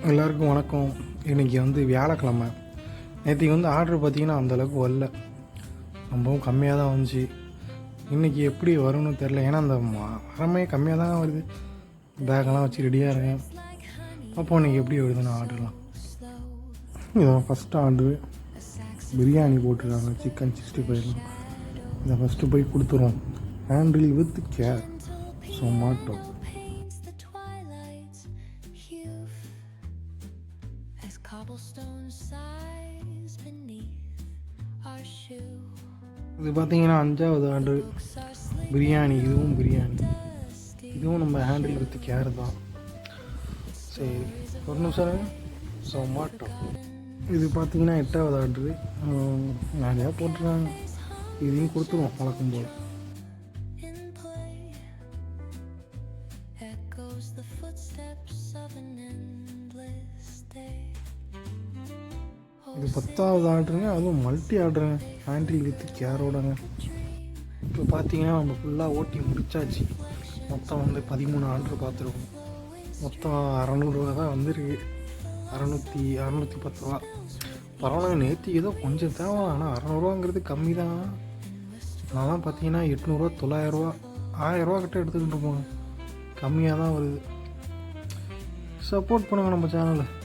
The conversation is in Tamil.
எல்லாருக்கும் வணக்கம். இன்றைக்கி வந்து வியாழக்கிழமை. நேற்றுக்கு வந்து ஆர்டர் பார்த்திங்கன்னா அந்தளவுக்கு வரல, ரொம்பவும் கம்மியாக தான் வந்துச்சு. இன்றைக்கி எப்படி வரும்னு தெரில, ஏன்னா அந்த வரமே கம்மியாக தான் வருது. பேக்கெல்லாம் வச்சு ரெடியாக இருக்கேன். அப்போ இன்றைக்கி எப்படி வருதுன்னு ஆர்டர்லாம். இதான் ஃபஸ்ட்டு ஆர்டரு. பிரியாணி போட்டுருக்காங்க, சிக்கன் 65. இதை ஃபஸ்ட்டு போய் கொடுத்துருவோம். Handle with care Zomato. இது பார்த்தீங்கன்னா 5வது ஆர்டர் பிரியாணி. இதுவும் பிரியாணி, இதுவும் நம்ம ஹேண்டில் வித் கேர் தான். சரி, ஒரு நிமிஷம். சொமாட்டோ. இது பார்த்தீங்கன்னா 8வது ஆர்டரு. நிறையா போட்டுருக்காங்க, இதையும் கொடுத்துருவோம் வழக்கம் போல். இது 10வது ஆர்டருங்க, அதுவும் மல்டி ஆர்டருங்க, ஹேண்டில் வித் கேரோடங்க. இப்போ பார்த்தீங்கன்னா நம்ம ஃபுல்லாக ஓட்டி முடிச்சாச்சு. மொத்தம் வந்து 13 ஆர்டர் பார்த்துருக்கோம். மொத்தம் 600 ரூபா தான் வந்துருக்கு. 610 ரூபா. பரவாயில்ல, நேற்று ஏதோ கொஞ்சம் தேவை. ஆனால் 600ரூவாங்கிறது கம்மி தான். நான்லாம் பார்த்தீங்கன்னா 800 900, 1000 கிட்ட எடுத்துக்கிட்டு போங்க. கம்மியாக தான் வருது. சப்போர்ட் பண்ணுங்கள் நம்ம சேனலை.